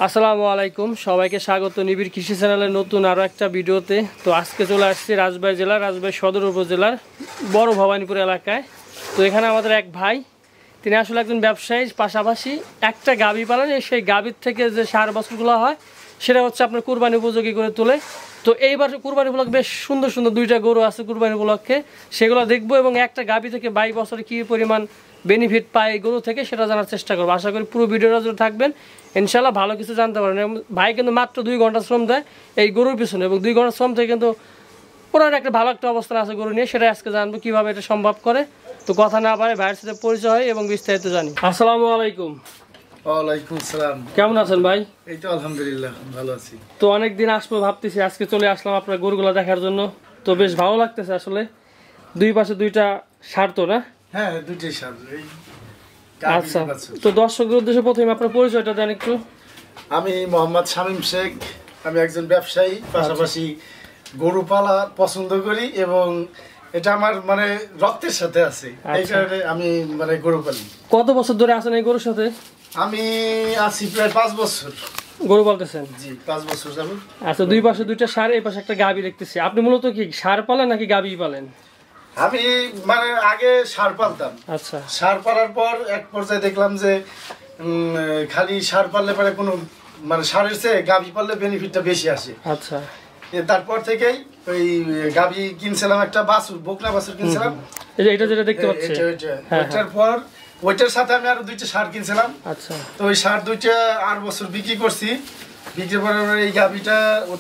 আসসালামু আলাইকুম, সবাইকে স্বাগত নিবিড় কৃষি চ্যানেলের নতুন আরও একটা ভিডিওতে। তো আজকে চলে আসছি রাজবাড়ী জেলার রাজবাড়ী সদর উপজেলার বড় ভবানীপুর এলাকায়। তো এখানে আমাদের এক ভাই, তিনি আসলে একজন ব্যবসায়ী, পাশাপাশি একটা গাভী পালন। সেই গাভীর থেকে যে সার বাছুরগুলো হয় সেটা হচ্ছে আপনার কুরবানি উপযোগী করে তোলে। তো এইবার কুরবানি উপলক্ষে বেশ সুন্দর সুন্দর দুইটা গরু আছে কুরবানি উপলক্ষে, সেগুলো দেখবো এবং একটা গাভী থেকে 22 বছরে কী পরিমাণ বেনিফিট পায় এই গরু থেকে সেটা জানার চেষ্টা করবো। আশা করি পুরো ভিডিওটা যদি থাকবেন ইনশাল্লাহ ভালো কিছু জানতে পারেন। ভাই কিন্তু মাত্র 2 ঘন্টা শ্রম দেয় এই গরুর পিছনে, এবং 2 ঘন্টা শ্রম থেকে কিন্তু পুরান একটা ভালো একটা অবস্থান আছে গরু নিয়ে, সেটা আজকে জানবো কীভাবে এটা সম্ভব করে। তো কথা না পারে ভাইয়ের সাথে পরিচয় হয় এবং বিস্তারিত জানি। আসসালামু আলাইকুম। ওয়ালাইকুম আসসালাম। কেমন আছেন ভাই? এই তো আলহামদুলিল্লাহ ভালো আছি। তো অনেকদিন আসবো ভাবতেছি, আজকে চলে আসলাম আপনার গরুগুলো দেখার জন্য। তো বেশ ভালো লাগতেছে আসলে, দুই পাশে দুইটা সার তো না? হ্যাঁ, দুইটাই সার। আচ্ছা, তো দর্শকদের উদ্দেশ্যে প্রথমে আপনার পরিচয়টা দেন একটু। আমি মোহাম্মদ শামীম শেখ, আমি একজন ব্যবসায়ী, পাশাপাশি গরু পালা পছন্দ করি এবং এটা আমার মানে রক্তের সাথে আছে, এই কারণে আমি মানে গরু পালি। কত বছর ধরে আছেন এই গরুর সাথে? আমি আছি প্রায় 5 বছর গরু পালতেছেন? জি, 5 বছর যাবো। আচ্ছা, দুই পাশে দুইটা সার, এই পাশে একটা গাভী দেখতেছি। আপনি মূলত কি সার পালেন নাকি গাভী পালেন? আমি মানে আগে সার পালতাম। আচ্ছা, সার পালার পর এক পর্যায়ে দেখলাম যে খালি সার পাললে পরে কোনো মানে সারের চেয়ে গাভী পাললে বেনিফিটটা বেশি আসে। আচ্ছা, তারপর থেকেই ওই গাভী কিনছিলাম, একটা বাছুর, বকনা বাছুর কিনছিলাম। এই যে এটা যেটা দেখতে পাচ্ছি, ওইটার পর ওইটার সাথে আমি আরো 2টা সার কিনছিলাম। আচ্ছা, তো ওই সার 2টা 8 বছর বিক্রি করছি। বিক্রি করার পরে এই গাভীটা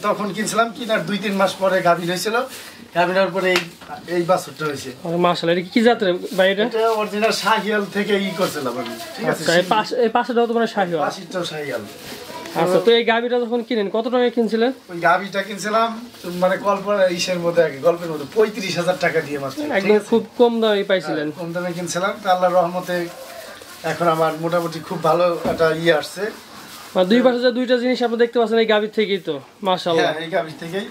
তখন কিনছিলাম, কিনার 2-3 মাস পরে গাভী হয়েছিল। গাভী নেওয়ার পরে এই বাছুরটা হয়েছে। মাশাআল্লাহ। এটা কি জাতের ভাই? এটা অরিজিনাল শাহিয়াল থেকে করছিলাম আমি, ঠিক আছে? এই পাশেটাও তো মানে শাহিওয়াল? পাশেরটাও শাহিয়াল। আচ্ছা, তো এই গাভীটা যখন কিনেন কত টাকা কিনছিলেন? ওই গাভীটা কিনছিলাম মানে গল্পের মধ্যে 35,000 টাকা দিয়ে মাত্র। একদম খুব কম দামে পাইছিলেন? কম দামে কিনছিলাম। তো আল্লাহর রহমতে এখন আমার মোটামুটি খুব ভালো একটা আসছে। দুই পাশে যে দুইটা জিনিস আপনি দেখতে পাচ্ছেন এই গাভীর থেকেই তো? মাশাআল্লাহ। হ্যাঁ, এই গাভী থেকেই।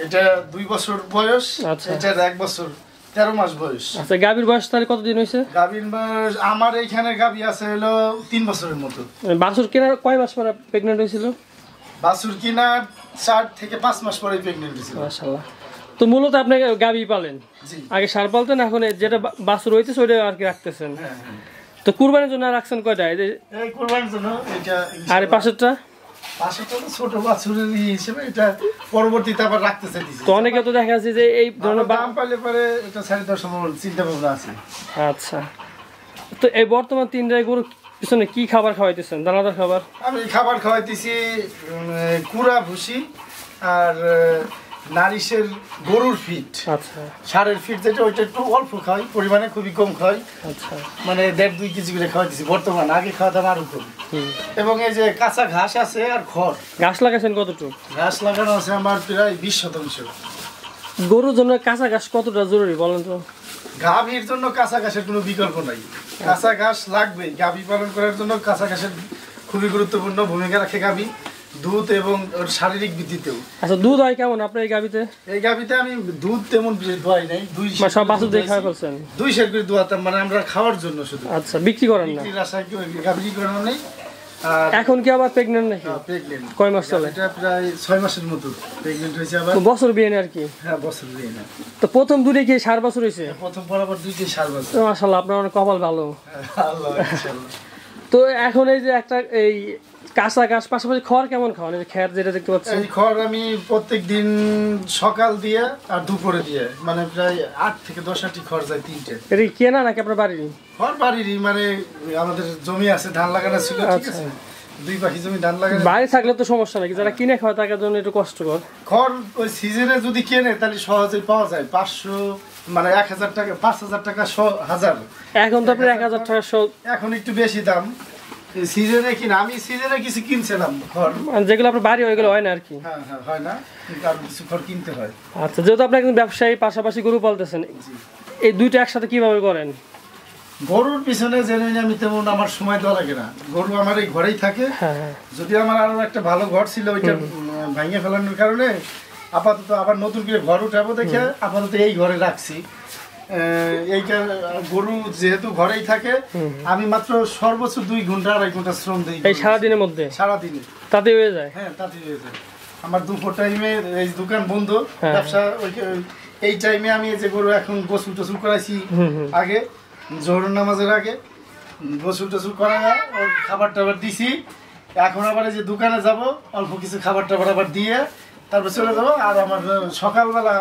এটা 2 বছর বয়স, এটার 1 বছর 13 মাস বয়স। আচ্ছা, গাভীর বয়স তাহলে কতদিন হয়েছে? গাভীর বয়স আমার এইখানে গাভী আছে হলো 3 বছরের মতো। বাছুর কেনার কয় মাস পরে প্রেগন্যান্ট হয়েছিল? বাছুর কিনা 4 থেকে 5 মাস পরে প্রেগন্যান্ট হয়েছিল। মাশাআল্লাহ। তো মূলত আপনি গাভী পালেন? জি। আগে সার পালতেন, এখন যেটা বাছুর হইতেছে ওইটা আর কি রাখতেছেন? হ্যাঁ, হ্যাঁ। তো কুরবানির জন্য রাখছেন কয়টা? এই কুরবানির জন্য এটা। আর পাশেরটা? পাশেরটা তো ছোট বাছুরের হিসেবে, এটা পরবর্তীতে আবার রাখতে চাইছি। তো অনেকে তো দেখা যাচ্ছে যে এই ধরনের দাম পাইলে পরে এটা ছেড়ে দেওয়ার সম্ভাবনা, চিন্তা ভাবনা আছে। আচ্ছা, তো এই বর্তমান 3টায় গরু পিছনে কি খাবার খাওয়াইতেছেন? দানাদার খাবার? আমি খাবার খাওয়াইতেছি কুড়া ভুসি আর নারিশের গরুর ফিট। আচ্ছা, সারের ফিট যেটা, ওইটা একটু অল্প খাই, পরিমাণে খুবই কম খাই। আচ্ছা, মানে 1.5-2 কেজি করে খাওয়াইতেছি বর্তমান, আগে খাওয়াতাম আরো কম। এবং এই যে কাঁচা ঘাস আছে আর খড়। ঘাস লাগাইছেন কতটুকু? ঘাস লাগানো আছে আমার প্রায় 20%। গরুর জন্য কাঁচা ঘাস কতটা জরুরি বলেন তো? গাভীর জন্য কাঁচা ঘাসের কোনো বিকল্প নাই, কাঁচা ঘাস লাগবেই। গাভী পালন করার জন্য কাঁচা ঘাসের খুবই গুরুত্বপূর্ণ ভূমিকা রাখে গাভী, দুধ এবং ওর শারীরিক বৃদ্ধিতেও। আচ্ছা, দুধ হয় কেমন আপনার এই গাভীতে? এই গাভীতে আমি দুধ তেমন দোয়াই নাই, 2 সব বাছুর দিয়ে খাওয়া ফেলছেন? 2 সের করে দোয়াতাম, মানে আমরা খাওয়ার জন্য শুধু। আচ্ছা, বিক্রি করেন না? বিক্রির আশায় গাভী করানো নেই। আর এখন কি আবার প্রেগন্যান্ট নাকি? প্রেগন্যান্ট। কয় মাস চলে? এটা প্রায় 6 মাসের মতো প্রেগন্যান্ট হয়েছে আবার। বছর বিয়ে আর কি? হ্যাঁ, বছর বিয়ে না। তো প্রথম দুটো কি সার বাছুর হয়েছে? প্রথম বরাবর 2টি সার বাছুর। মাশাআল্লাহ, আপনার অনেক কপাল ভালো। আল্লাহ ইনশাআল্লাহ। তো এখন এই যে একটা এই কাঁচা ঘাস, পাশাপাশি খড় কেমন খাওয়ান? এই খ্যার যেটা দেখতে পাচ্ছি, এই খড় আমি প্রত্যেকদিন সকাল দিয়ে আর দুপুরে দিয়ে, মানে প্রায় 8 থেকে 10টি খড় যায় 3টে। এটা কি কেনা নাকি আপনার বাড়ির? খড় বাড়িরই, মানে আমাদের জমি আছে, ধান লাগানো ছিল, ঠিক আছে? 2 পাখি জমি ধান লাগানো। বাড়ি থাকলে তো সমস্যা নাকি, যারা কিনে খাওয়া তাদের জন্য একটু কষ্টকর। খড় ওই সিজনে যদি কেনে তাহলে সহজেই পাওয়া যায়, 500 মানে 1000 টাকা, 5000 টাকা 1000। এখন তো আপনার 1000 টাকা এখন একটু বেশি দাম সিজনে কিনা। আমি সিজনে কিছু কিনছিলাম খড়, যেগুলো আপনার বাড়ি ওইগুলো হয় না আর কি? হ্যাঁ হ্যাঁ, হয় না, কিন্তু আর কিছু খড় কিনতে হয়। আচ্ছা, যেহেতু আপনি একজন ব্যবসায়ী, পাশাপাশি গরু পালতেছেন, এই দুইটা একসাথে কিভাবে করেন? গরুর পিছনে জেনে আমি তেমন আমার সময় দেওয়া লাগে না, গরু আমার এই ঘরেই থাকে। যদি আমার আরো একটা ভালো ঘর ছিল, ওইটা ভেঙে ফেলানোর কারণে আপাতত আবার নতুন করে ঘর উঠাবো দেখে আপাতত এই ঘরে রাখছি। এইটা গরু যেহেতু ঘরেই থাকে, আমি মাত্র সর্বোচ্চ 2 ঘন্টা 2.5 ঘন্টা শ্রম দিই এই সারাদিনের মধ্যে? সারাদিনে তাতে হয়ে যায়? হ্যাঁ, তাতে হয়ে যায়। আমার দুপুর টাইমে এই দোকান বন্ধ, ব্যবসা এই টাইমে আমি যে গরু এখন গোসল টোসল করাইছি আগে জোহর নামাজের আগে, গোসল টোসল করা ওর খাবার টাবার দিছি। এখন আবার এই যে দোকানে যাব, অল্প কিছু খাবার টাবার আবার দিয়ে তারপর চলে যাবো। আর আমার সকালবেলা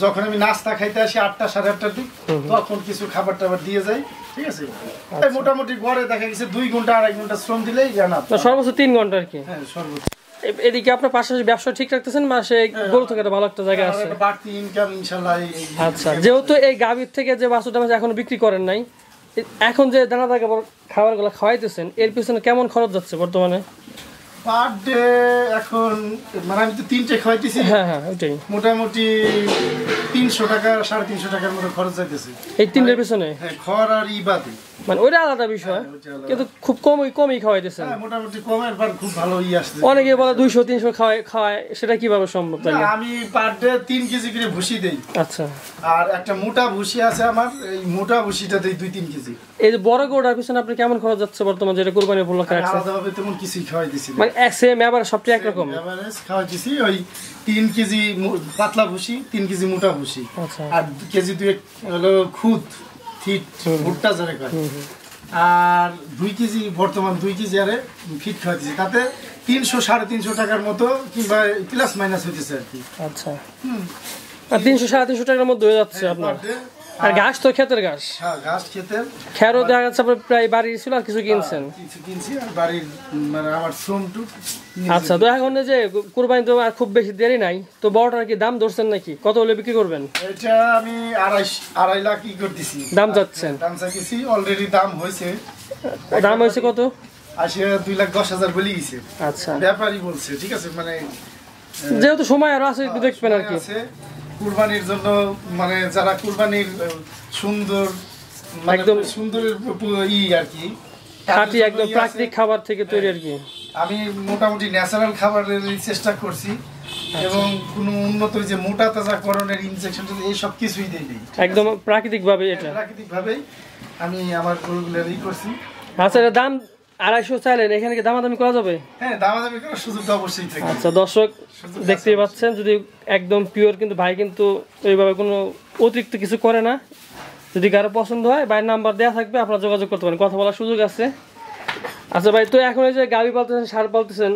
যখন আমি নাস্তা খাইতে আসি 8টা 8:30টার দিক, তখন কিছু খাবার টাবার দিয়ে যাই। ঠিক আছে, মোটামুটি গড়ে দেখা গেছে 2 ঘন্টা 2.5 ঘন্টা শ্রম দিলেই জানা, সর্বোচ্চ 3 ঘন্টা আর কি। হ্যাঁ, সর্বোচ্চ। এদিকে আপনার পাশাপাশি ব্যবসা ঠিক রাখতেছেন, মাসে গরু থেকে ভালো একটা জায়গা আছে, বাড়তি ইনকাম ইনশাআল্লাহ। আচ্ছা, যেহেতু এই গাভীর থেকে যে বাছুরটা এখন বিক্রি করেন নাই, এখন যে দানাদার খাবারগুলো খাওয়াইতেছেন, এর পিছনে কেমন খরচ যাচ্ছে বর্তমানে? পার ডে এখন মানে আমি তো 3টে খাওয়াইতেছি। হ্যাঁ হ্যাঁ, ওইটাই মোটামুটি 300 টাকা 350 টাকার মতো খরচ যাইতেছে এই 3টের পিছনে। হ্যাঁ, খড় আর ইবাদে, মানে ওইটা আলাদা বিষয়, কিন্তু খুব কমই খাওয়াইতেছেন। হ্যাঁ, মোটামুটি কমের পর খুব ভালো আসছে। অনেকে বলে 200-300 খাওয়ায়, সেটা কিভাবে সম্ভব? তাই আমি পার ডে 3 কেজি করে ভুসি দেই। আচ্ছা, আর একটা মোটা ভুসি আছে আমার, এই মোটা ভুসিটা দেই 2-3 কেজি। এই যে বড় গরুটার পিছনে আপনি কেমন খরচ যাচ্ছে বর্তমানে, যেটা কুরবানি উপলক্ষে রাখছেন? আলাদাভাবে তেমন কিছুই খাওয়াই দিছি না, মানে সেম এবার সবটা একরকম এভারেজ খাওয়াই দিছি। ওই 3 কেজি পাতলা ভুসি, 3 কেজি মোটা ভুসি, আচ্ছা, আর 2 কেজি হলো খুদ ফিট ভুট্টা যারে কয়, আর 2 কেজি বর্তমান 2 কেজি আরে ফিট খাওয়াইছি। তাতে 300-350 টাকার মতো কিংবা প্লাস মাইনাস হইতেছে আর কি। আচ্ছা, আর 300-350 টাকার মধ্যে হয়ে যাচ্ছে আপনার। আর ঘাস তো ক্ষেতের ঘাস? হ্যাঁ, ঘাস ক্ষেতের। খেরও দেখা যাচ্ছে আপনার প্রায় বাড়ির ছিল, আর কিছু কিনছেন? কিছু কিনছি, আর বাড়ির মানে আমার শ্রমটু। আচ্ছা, তো এখন যে কুরবানি তো আর খুব বেশি দেরি নাই, তো বড়টার কি দাম ধরছেন নাকি? কত হলে বিক্রি করবেন? এটা আমি 2.5 লাখ ই করতেছি। দাম চাচ্ছেন? দাম চাইছি, অলরেডি দাম হয়েছে। দাম হয়েছে কত? 2,10,000 বলে গেছে। আচ্ছা, ব্যাপারই বলছে। ঠিক আছে, মানে যেহেতু সময় আরো আছে, একটু দেখবেন আর কি। কুরবানির জন্য মানে যারা কুরবানির সুন্দর, একদম সুন্দরের আর কি, খাঁটি একদম প্রাকৃতিক খাবার থেকে তৈরি আর কি। আমি মোটামুটি ন্যাচারাল খাবারের চেষ্টা করছি, এবং কোনো উন্নত যে মোটা তাজাকরণের ইনজেকশন এই সব কিছুই দেই নেই, একদম প্রাকৃতিক ভাবে। এটা প্রাকৃতিক ভাবেই আমি আমার গরুগুলো করছি। আচ্ছা, এটা দাম 250 চাইলেন, এখানে কি দামাদামি করা যাবে? হ্যাঁ, দামাদামি করার সুযোগ তো অবশ্যই থাকে। আচ্ছা, দর্শক দেখতেই পাচ্ছেন, যদি একদম পিওর, কিন্তু ভাই কিন্তু এইভাবে কোনো অতিরিক্ত কিছু করে না। যদি কারো পছন্দ হয়, ভাইয়ের নাম্বার দেওয়া থাকবে, আপনারা যোগাযোগ করতে পারেন, কথা বলার সুযোগ আছে। আচ্ছা ভাই, তো এখন এই যে গাভী পালতেছেন, ষাঁড় পালতেছেন,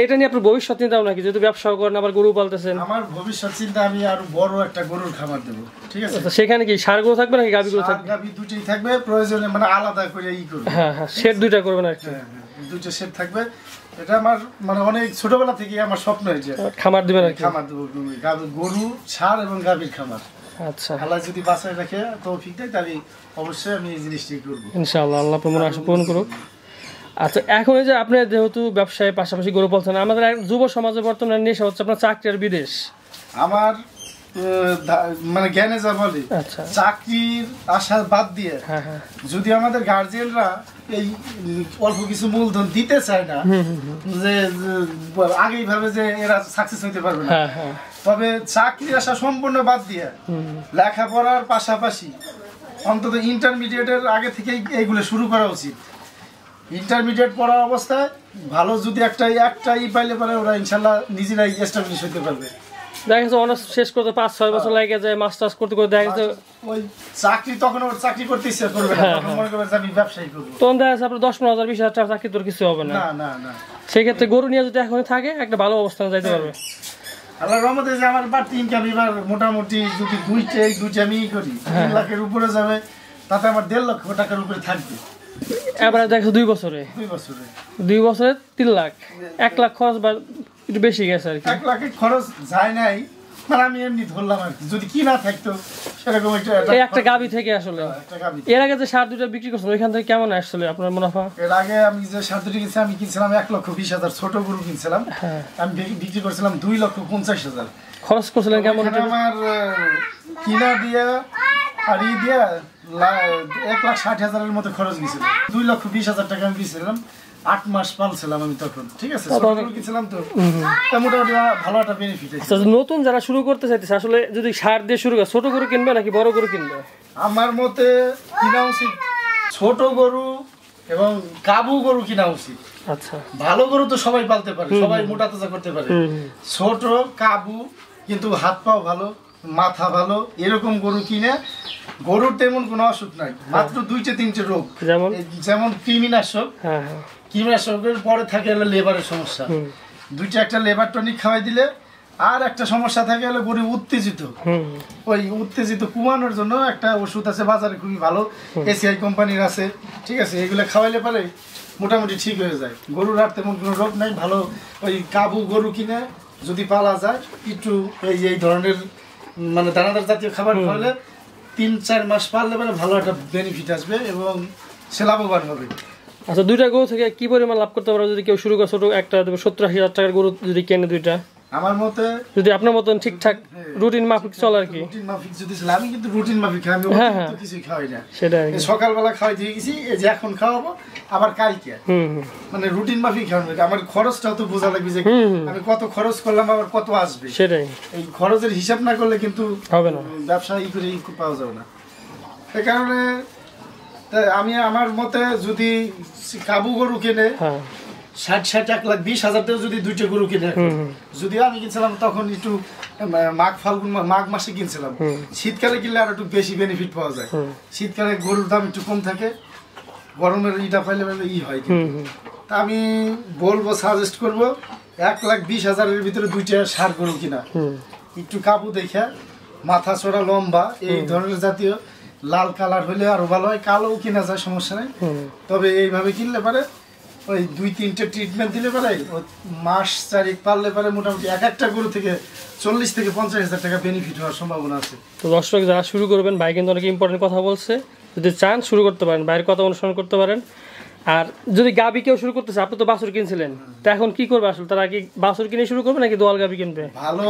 এটা নিয়ে আপনার ভবিষ্যৎ চিন্তাও নাকি? যেহেতু ব্যবসাও করেন, আবার গরু পালতেছেন। আমার ভবিষ্যৎ চিন্তা, আমি আরো বড় একটা গরুর খামার দেবো। ঠিক আছে, আচ্ছা, সেখানে কি ষাঁড় গরু থাকবে নাকি গাভী গরু থাকবে? গাভী দুটোই থাকবে, প্রয়োজনে মানে আলাদা করে করব। হ্যাঁ হ্যাঁ, শেড 2টা করবেন আর কি। হ্যাঁ, 2টা শেড থাকবে। এটা আমার মানে অনেক ছোটবেলা থেকে আমার স্বপ্ন, যে খামার দিবেন আর কি। খামার দেবো, গরু, ষাঁড় এবং গাভীর খামার। আচ্ছা, আল্লাহ যদি বাঁচায় রাখে তৌফিক দেয়, তাহলে অবশ্যই আমি এই জিনিসটি করবো ইনশাআল্লাহ। আল্লাহ আপনার মনে আশা পূরণ করুক। আচ্ছা, এখন এই যে আপনি যেহেতু ব্যবসায় পাশাপাশি গরু পালছেন, আমাদের যুব সমাজে বর্তমানে নেশা হচ্ছে আপনার চাকরি আর বিদেশ। আমার মানে জ্ঞানে যা বলে, আচ্ছা, চাকরির আশা বাদ দিয়ে যদি আমাদের গার্জিয়ানরা এই অল্প কিছু মূলধন দিতে চায় না, যে আগেই ভাবে যে এরা সাকসেস হইতে পারবে না, তবে চাকরির আশা সম্পূর্ণ বাদ দিয়ে লেখাপড়ার পাশাপাশি অন্তত ইন্টারমিডিয়েটের আগে থেকেই এইগুলো শুরু করা উচিত। ইন্টারমিডিয়েট পড়া অবস্থায় ভালো যদি একটাই পাইলে পারে, ওরা ইনশাল্লাহ নিজেরাই এস্টাবলিশ হইতে পারবে। দেখা যাচ্ছে অনার্স শেষ করতে 5-6 বছর লাগে যায়, মাস্টার্স করতে করতে দেখা যাচ্ছে ওই চাকরি, তখন ওর চাকরি করতে ইচ্ছা করবে না, তখন মনে করবে যে আমি ব্যবসায়ী করব। তখন দেখা যাচ্ছে আপনার 10-15,000-20,000 টাকা চাকরি তোর কিছু হবে না। না না, সেই ক্ষেত্রে গরু নিয়ে যদি এখন থাকে, একটা ভালো অবস্থানে যাইতে পারবে। আল্লাহর রহমতে যে আমার বাড়তি ইনকাম এবার মোটামুটি যদি দুইটা আমি করি 3 লাখের উপরে যাবে, তাতে আমার 1.5 লক্ষ টাকার উপরে থাকবে। এবার দেখো 2 বছরে 3 লাখ, 1 লাখ খরচ বা একটু বেশি গেছে আর কি। 1 লাখের খরচ যায় নাই, মানে আমি এমনি ধরলাম আর কি, যদি কি না থাকতো সেরকম একটা গাভী থেকে আসলে। এর আগে যে ষাঁড় 2টা বিক্রি করছেন, ওইখান থেকে কেমন আসলে আপনার মুনাফা? এর আগে আমি যে ষাঁড় 2টি কিনছিলাম, আমি কিনছিলাম 1,20,000 ছোট গরু কিনছিলাম, আমি বিক্রি করছিলাম 2,50,000। খরচ করছিলেন কেমন? আমার কিনা দিয়া আর দিয়া 1,60,000-এর মতো খরচ গেছিল। 2,20,000 টাকা আমি দিয়েছিলাম, 8 মাস পালছিলাম আমি তখন, ঠিক আছে, ছোট গরু কিনছিলাম তো, মোটামুটি ভালো একটা বেনিফিট আছে। আচ্ছা, নতুন যারা শুরু করতে চাইতেছে আসলে যদি সার দিয়ে শুরু করে ছোট গরু কিনবে নাকি বড় গরু কিনবে? আমার মতে কিনা উচিত ছোট গরু এবং কাবু গরু কিনা উচিত। আচ্ছা, ভালো গরু তো সবাই পালতে পারে, সবাই মোটা তাজা করতে পারে। ছোট কাবু কিন্তু হাত পাও ভালো, মাথা ভালো, এরকম গরু কিনে গরুর তেমন কোনো অসুখ নাই, মাত্র 2-3টে রোগ, যেমন কৃমিনাশক, কৃমিনাশকের পরে থাকে হলো লেবারের সমস্যা, 2টা একটা লেবার টনিক খাওয়াই দিলে, আর একটা সমস্যা থাকে হলো গরু উত্তেজিত, ওই উত্তেজিত কমানোর জন্য একটা ওষুধ আছে বাজারে খুবই ভালো, এসিআই কোম্পানির আছে, ঠিক আছে, এগুলো খাওয়াইলে পারে মোটামুটি ঠিক হয়ে যায়, গরুর আর তেমন কোনো রোগ নাই। ভালো ওই কাবু গরু কিনে যদি পালা যায় একটু এই ধরনের মানে দানাদার জাতীয় খাবার খাওয়ালে 3-4 মাস পাললে পরে ভালো একটা বেনিফিট আসবে এবং সে লাভবান হবে। আচ্ছা, 2টা গরু থেকে কি পরিমাণ লাভ করতে পারবে যদি কেউ শুরু করে? ছোট একটা 70-80 হাজার টাকার গরু যদি কেনে 2টা, আমার মতে যদি আপনার মতন ঠিকঠাক রুটিন মাফিক চলে আর কি, রুটিন মাফিক যদি চলে, আমি কিন্তু রুটিন মাফিক খাই, আমি তো কিছুই খাওয়াই না, সেটাই সকালবেলা খাওয়াই দিয়ে গেছি, এই যে এখন খাওয়াবো আবার কালকে, মানে রুটিন মাফিক খাওয়ানো, আমার খরচটাও তো বোঝা লাগবে যে আমি কত খরচ করলাম আবার কত আসবে, সেটাই, এই খরচের হিসাব না করলে কিন্তু হবে না, ব্যবসা ই করে পাওয়া যাবে না। এই কারণে আমি আমার মতে যদি কাবু গরু কিনে 60-1,20,000 টাকা যদি 2টা গরু কিনে, যদিও আমি কিনছিলাম তখন একটু মাঘ মাসে কিনছিলাম, শীতকালে কিনলে আর একটু বেশি বেনিফিট পাওয়া যায়, শীতকালে গরুর দাম একটু কম থাকে, গরমের ইটা পাইলে হয়, তা আমি বলবো, সাজেস্ট করবো 1,20,000-এর ভিতরে 2টা ষাঁড় গরু কিনা, একটু কাবু দেখে, মাথা চড়া লম্বা এই ধরনের জাতীয়, লাল কালার হলে আরো ভালো হয়, কালোও কিনা যায় সমস্যা নেই, তবে এইভাবে কিনলে পারে ওই 2-3টে ট্রিটমেন্ট দিলে পারে মাস 4 পারলে পারে মোটামুটি একটা গরু থেকে 40,000-50,000 টাকা বেনিফিট হওয়ার সম্ভাবনা আছে। তো দর্শক যারা শুরু করবেন, ভাই কিন্তু অনেক ইম্পর্টেন্ট কথা বলছে, যদি চান শুরু করতে পারেন, ভাইয়ের কথা অনুসরণ করতে পারেন। আর যদি গাবি কেউ শুরু করতেছে, আপনি তো বাছুর কিনছিলেন, তো এখন কি করবে আসলে? তারা কি বাছুর কিনে শুরু করবে নাকি দোয়াল গাবি কিনবে? ভালো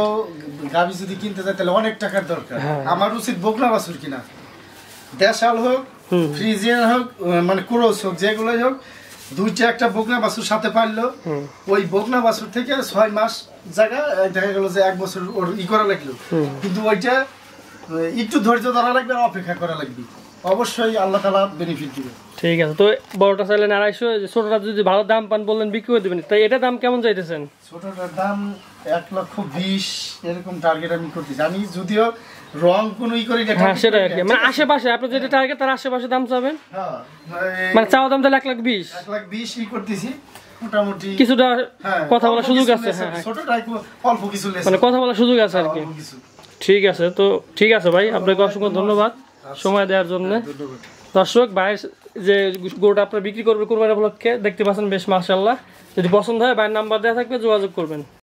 গাবি যদি কিনতে যায় তাহলে অনেক টাকার দরকার, আমার উচিত বকনা বাছুর কিনা, দেশাল হোক, ফ্রিজিয়ান হোক, মানে ক্রস হোক, যেগুলোই হোক, 2টা একটা বকনা বাছুর সাথে পারলো, ওই বকনা বাছুর থেকে 6 মাস জায়গা দেখা গেল যে 1 বছর ওর ই করা লাগলো, কিন্তু ওইটা একটু ধৈর্য ধরা লাগবে, অপেক্ষা করা লাগবে, অবশ্যই আল্লাহ তাআলা বেনিফিট দিবে। ঠিক আছে, তো বড়টা চাইলেন 250, ছোটটা যদি ভালো দাম পান বললেন বিক্রি করে দিবেন, তাই এটা দাম কেমন চাইতেছেন? ছোটটার দাম 1,20,000 এরকম টার্গেট আমি করতেছি, আমি যদিও রং কোনো ই করি না, হ্যাঁ সেটাই আর কি, মানে আশেপাশে আপনি যেটা টার্গেট তার আশেপাশে দাম চাবেন, মানে চাওয়া দাম তাহলে 1,20,000 ই করতেছি, মোটামুটি কিছুটা কথা বলার সুযোগ আছে, ছোটটা অল্প কিছু লেস, মানে কথা বলার সুযোগ আছে আর কি। ঠিক আছে, তো ঠিক আছে ভাই, আপনাকে অসংখ্য ধন্যবাদ সময় দেওয়ার জন্য। দর্শক, ভাইয়ের যে গরুটা আপনারা বিক্রি করবেন কুরবানি উপলক্ষে, দেখতে পাচ্ছেন বেশ মাশাআল্লাহ, যদি পছন্দ হয় ভাইয়ের নাম্বার দেওয়া থাকবে, যোগাযোগ করবেন।